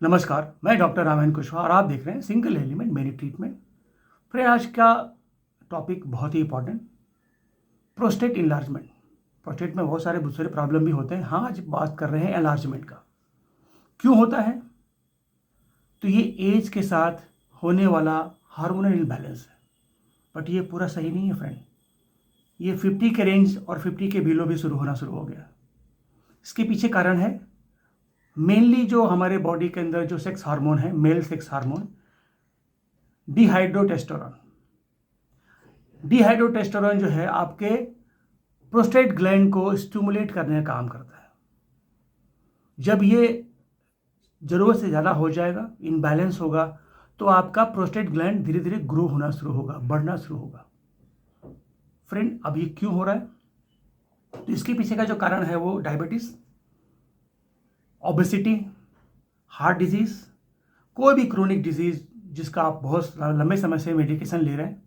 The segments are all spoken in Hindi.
नमस्कार, मैं डॉक्टर रामायण कुशवाहा और आप देख रहे हैं सिंगल एलिमेंट मेरी ट्रीटमेंट। फिर आज का टॉपिक बहुत ही इंपॉर्टेंट, प्रोस्टेट इन्लार्जमेंट। प्रोस्टेट में बहुत सारे दूसरे प्रॉब्लम भी होते हैं। हाँ, आज बात कर रहे हैं एनलार्जमेंट का। क्यों होता है? तो ये एज के साथ होने वाला हार्मोनल इम्बैलेंस है। बट ये पूरा सही नहीं है फ्रेंड। ये 50 के रेंज और 50 के बिलो भी शुरू हो गया। इसके पीछे कारण है मेनली जो हमारे बॉडी के अंदर जो सेक्स हार्मोन है, मेल सेक्स हार्मोन, डिहाइड्रोटेस्टेरोन। डिहाइड्रोटेस्टेरोन जो है आपके प्रोस्टेट ग्लैंड को स्टिमुलेट करने का काम करता है। जब ये ज़रूरत से ज़्यादा हो जाएगा, इनबैलेंस होगा, तो आपका प्रोस्टेट ग्लैंड धीरे धीरे ग्रो होना शुरू होगा, बढ़ना शुरू होगा। फ्रेंड, अब ये क्यों हो रहा है? तो इसके पीछे का जो कारण है वो डायबिटीज़, ओबेसिटी, हार्ट डिजीज़, कोई भी क्रोनिक डिजीज़ जिसका आप बहुत लंबे समय से मेडिकेशन ले रहे हैं,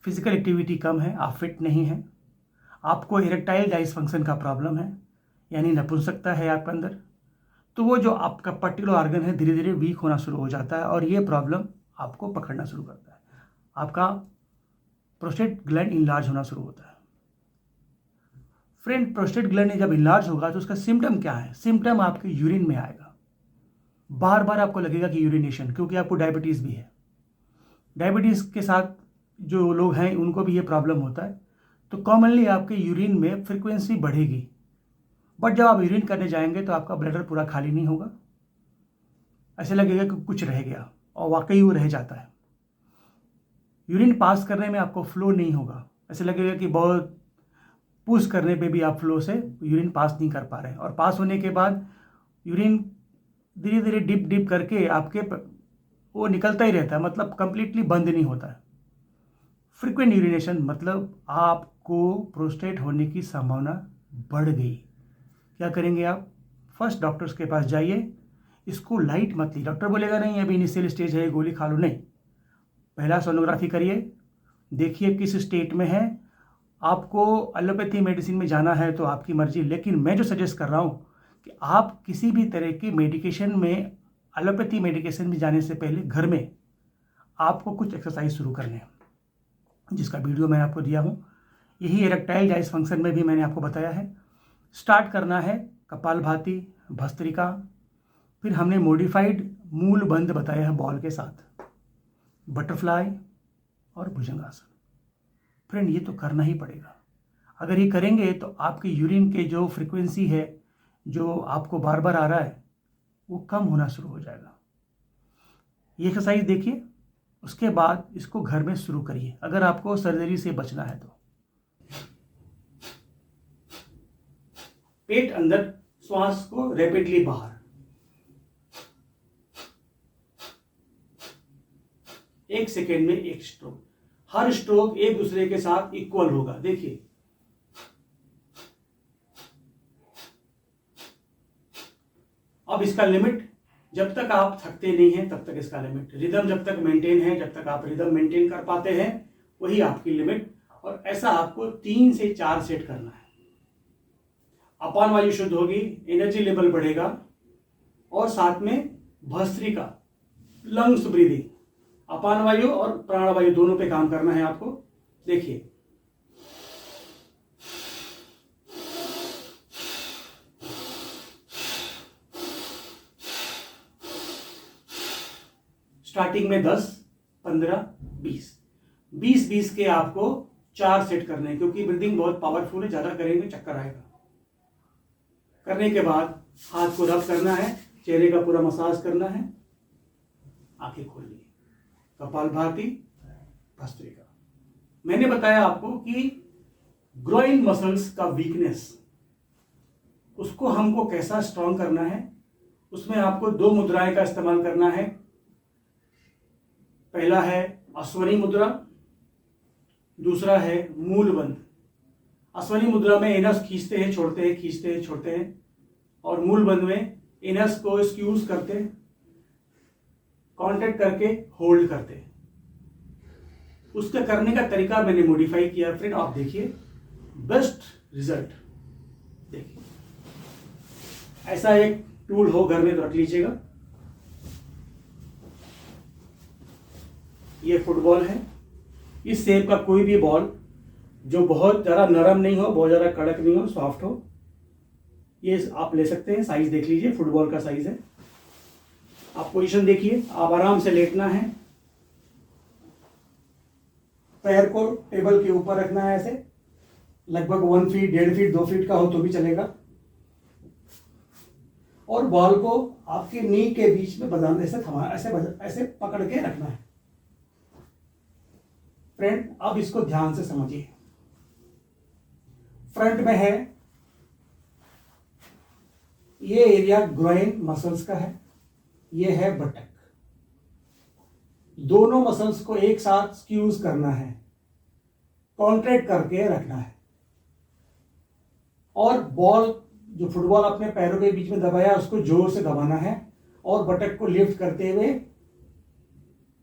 फिजिकल एक्टिविटी कम है, आप फिट नहीं हैं, आपको इरेक्टाइल डाइसफंक्शन का प्रॉब्लम है, यानी नपुंसकता है आपके अंदर, तो वो जो आपका पर्टिकुलर ऑर्गन है धीरे धीरे वीक होना शुरू हो जाता है और ये प्रॉब्लम आपको पकड़ना शुरू करता है। आपका प्रोस्टेट ग्लैंड इनलार्ज होना शुरू होता है। फ्रेंड, प्रोस्टेट ग्लैंड जब इनलार्ज होगा तो उसका सिम्टम क्या है? सिम्टम आपके यूरिन में आएगा। बार बार आपको लगेगा कि यूरिनेशन, क्योंकि आपको डायबिटीज़ भी है। डायबिटीज़ के साथ जो लोग हैं उनको भी ये प्रॉब्लम होता है, तो कॉमनली आपके यूरिन में फ्रीक्वेंसी बढ़ेगी। बट जब आप यूरिन करने जाएंगे तो आपका ब्लैडर पूरा खाली नहीं होगा, ऐसे लगेगा कि कुछ रह गया, और वाकई वो रह जाता है। यूरिन पास करने में आपको फ्लो नहीं होगा, ऐसे लगेगा कि बहुत पुश करने पे भी आप फ्लो से यूरिन पास नहीं कर पा रहे हैं, और पास होने के बाद यूरिन धीरे धीरे डिप डिप करके आपके वो निकलता ही रहता है, मतलब कंप्लीटली बंद नहीं होता है। फ्रीक्वेंट यूरिनेशन मतलब आपको प्रोस्टेट होने की संभावना बढ़ गई। क्या करेंगे आप? फर्स्ट डॉक्टर्स के पास जाइए। इसको लाइट मत लीजिए। डॉक्टर बोलेगा नहीं अभी इनिशियल स्टेज है, गोली खा लो, नहीं। पहला सोनोग्राफी करिए, देखिए किस स्टेट में है। आपको एलोपैथी मेडिसिन में जाना है तो आपकी मर्जी, लेकिन मैं जो सजेस्ट कर रहा हूँ कि आप किसी भी तरह की मेडिकेशन में, एलोपैथी मेडिकेशन में जाने से पहले घर में आपको कुछ एक्सरसाइज शुरू करने हैं, जिसका वीडियो मैं आपको दिया हूँ। यही इरेक्टाइल डाइसफंक्शन में भी मैंने आपको बताया है। स्टार्ट करना है कपालभाति, भस्त्रिका, फिर हमने मॉडिफाइड मूल बंद बताया है बॉल के साथ, बटरफ्लाई और भुजंगासन। फ्रेंड, ये तो करना ही पड़ेगा। अगर ये करेंगे तो आपके यूरिन के जो फ्रीक्वेंसी है, जो आपको बार बार आ रहा है, वो कम होना शुरू हो जाएगा। ये एक्सरसाइज देखिए, उसके बाद इसको घर में शुरू करिए अगर आपको सर्जरी से बचना है तो। पेट अंदर, श्वास को रैपिडली बाहर। एक सेकेंड में एक स्ट्रोक। हर स्ट्रोक एक दूसरे के साथ इक्वल होगा। देखिए, अब इसका लिमिट, जब तक आप थकते नहीं हैं तब तक इसका लिमिट। रिदम जब तक मेंटेन है, जब तक आप रिदम मेंटेन कर पाते हैं, वही आपकी लिमिट। और ऐसा आपको 3 से 4 सेट करना है। अपान वायु शुद्ध होगी, एनर्जी लेवल बढ़ेगा, और साथ में भस्त्रिका, लंग्स ब्रीदिंग, अपान वायु और प्राणवायु दोनों पे काम करना है आपको। देखिए, स्टार्टिंग में 10, 15, 20 के आपको 4 सेट करने हैं, क्योंकि ब्रीदिंग बहुत पावरफुल है, ज्यादा करेंगे चक्कर आएगा। करने के बाद हाथ को रब करना है, चेहरे का पूरा मसाज करना है, आंखें खोल ली, कपालभाति, भस्त्रिका। मैंने बताया आपको कि ग्रोइन मसल्स का वीकनेस, उसको हमको कैसा स्ट्रॉन्ग करना है। उसमें आपको 2 मुद्राएं का इस्तेमाल करना है। पहला है अश्वनी मुद्रा, दूसरा है मूलबंध। अश्वनी मुद्रा में एनस खींचते हैं, छोड़ते हैं, खींचते हैं, छोड़ते हैं, और मूलबंध में एनस को स्क्यूज करते हैं, कांटेक्ट करके होल्ड करते हैं। उसके करने का तरीका मैंने मॉडिफाई किया। फ्रेंड, आप देखिए बेस्ट रिजल्ट। देखिए, ऐसा एक टूल हो घर में तो रख लीजिएगा। ये फुटबॉल है। इस शेप का कोई भी बॉल जो बहुत ज़्यादा नरम नहीं हो, बहुत ज़्यादा कड़क नहीं हो, सॉफ्ट हो, ये आप ले सकते हैं। साइज देख लीजिए, फुटबॉल का साइज है। आप पोजीशन देखिए, आप आराम से लेटना है, पैर को टेबल के ऊपर रखना है ऐसे, लगभग 1 फीट, 1.5 फीट, 2 फीट का हो तो भी चलेगा, और बॉल को आपके नी के बीच में बजाने से ऐसे पकड़ के रखना है। फ्रेंड, अब इसको ध्यान से समझिए। फ्रंट में है, ये एरिया ग्रोइन मसल्स का है, ये है बटक। दोनों मसल्स को एक साथ स्क्यूज करना है, कॉन्ट्रैक्ट करके रखना है, और बॉल जो फुटबॉल अपने पैरों के बीच में दबाया उसको जोर से दबाना है, और बटक को लिफ्ट करते हुए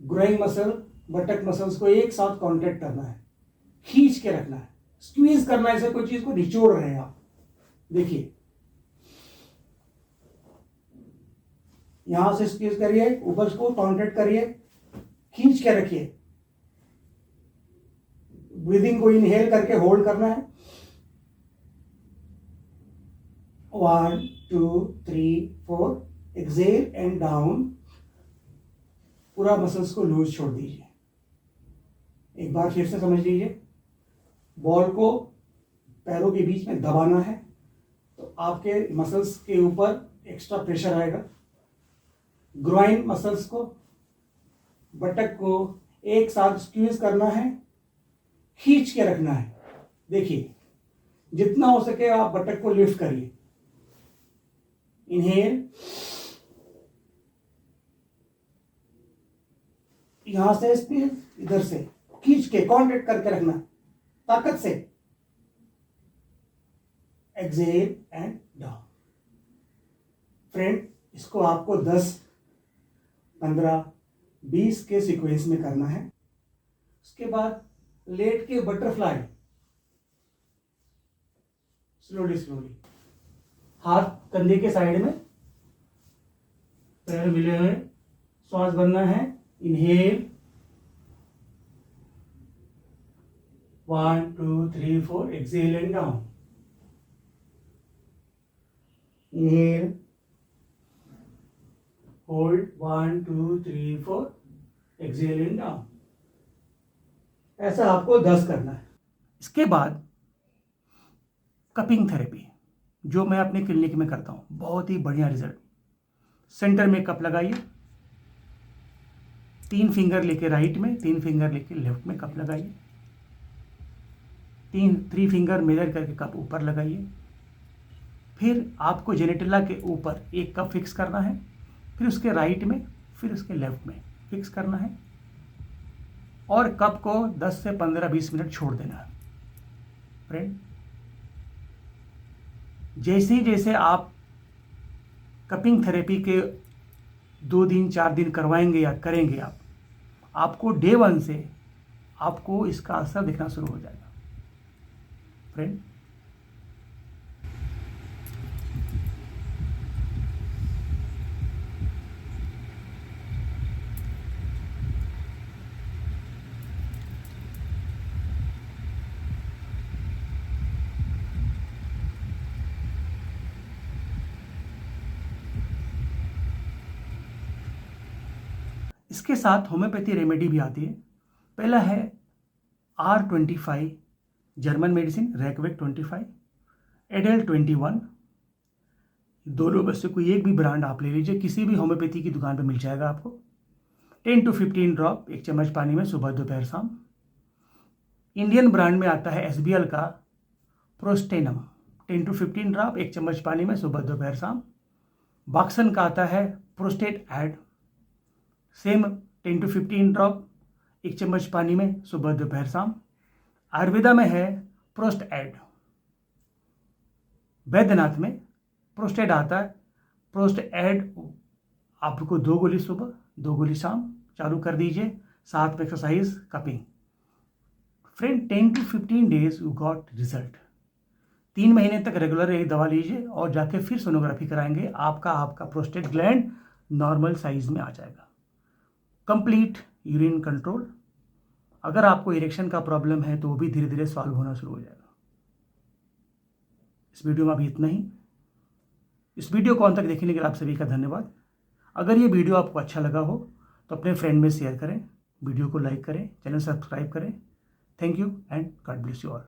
ग्रोइंग मसल, बटक मसल्स को एक साथ कॉन्ट्रैक्ट करना है, खींच के रखना है, स्क्वीज करना है, ऐसे कोई चीज को निचोड़ रहे हैं आप। देखिए, यहां से स्क्वीज करिए, ऊपर को कॉन्ट्रैक्ट करिए, खींच के रखिए। ब्रीदिंग को इनहेल करके होल्ड करना है, 1 2 3 4, एक्सेल एंड डाउन। पूरा मसल्स को लूज छोड़ दीजिए। एक बार फिर से समझ लीजिए, बॉल को पैरों के बीच में दबाना है तो आपके मसल्स के ऊपर एक्स्ट्रा प्रेशर आएगा। ग्रोइन मसल्स को, बटक को एक साथ स्क्वीज करना है, खींच के रखना है। देखिए, जितना हो सके आप बटक को लिफ्ट करिए। इनहेल, यहां से स्क्वीज, इधर से खींच के कॉन्ट्रैक्ट करके रखना ताकत से। Excel and down. फ्रेंड, इसको आपको 10 15 20 के सीक्वेंस में करना है। उसके बाद लेट के बटरफ्लाई, स्लोली स्लोली, हाथ कंधे के साइड में, पैर मिले हुए, श्वास भरना है। Inhale, 1 2 3 4, exhale and down. Inhale, hold, 1 2 3 4, exhale and down. ऐसा आपको 10 करना है। इसके बाद कपिंग थेरेपी, जो मैं अपने क्लिनिक में करता हूँ, बहुत ही बढ़िया रिजल्ट। सेंटर में कप लगाइए, 3 फिंगर लेके राइट में, 3 फिंगर लेके लेफ्ट में कप लगाइए, 3 फिंगर मेजर करके कप ऊपर लगाइए। फिर आपको जेनेटिला के ऊपर एक कप फिक्स करना है, फिर उसके राइट में, फिर उसके लेफ्ट में फिक्स करना है, और कप को 10 से 15-20 मिनट छोड़ देना है। फ्रेंड, जैसे जैसे आप कपिंग थेरेपी के 2 दिन 4 दिन करवाएंगे या करेंगे, आपको डे 1 से आपको इसका असर दिखना शुरू हो जाएगा। फ्रेंड, इसके साथ होम्योपैथी रेमेडी भी आती है। पहला है R25 जर्मन मेडिसिन, रैकवेक 25, एडेल 21। दोनों में से कोई एक भी ब्रांड आप ले लीजिए, किसी भी होम्योपैथी की दुकान पे मिल जाएगा आपको। 10 to 15 ड्रॉप, 1 चम्मच पानी में, सुबह दोपहर शाम। इंडियन ब्रांड में आता है SBL का प्रोस्टेनम, 10 to 15 ड्रॉप, 1 चम्मच पानी में, सुबह दोपहर शाम। बाक्सन का आता है prostate aid, same 10 to 15 drop, 1 चम्मच पानी में, सुबह दोपहर शाम। आयुर्वेदा में है प्रोस्ट एड। वैद्यनाथ में प्रोस्टेट आता है। प्रोस्ट एड आपको 2 गोली सुबह, 2 गोली शाम चालू कर दीजिए, साथ में exercise, cupping. Friend, 10 to 15 days you got result. 3 महीने तक रेगुलर एक दवा लीजिए और जाके फिर सोनोग्राफी कराएंगे, आपका प्रोस्टेट ग्लैंड नॉर्मल साइज में आ जाएगा। Complete urine control. अगर आपको इरेक्शन का प्रॉब्लम है तो वो भी धीरे धीरे सॉल्व होना शुरू हो जाएगा। इस वीडियो में अभी इतना ही। इस वीडियो को अंत तक देखने के लिए आप सभी का धन्यवाद। अगर ये वीडियो आपको अच्छा लगा हो तो अपने फ्रेंड में शेयर करें, वीडियो को लाइक करें, चैनल सब्सक्राइब करें। Thank you and God bless you all.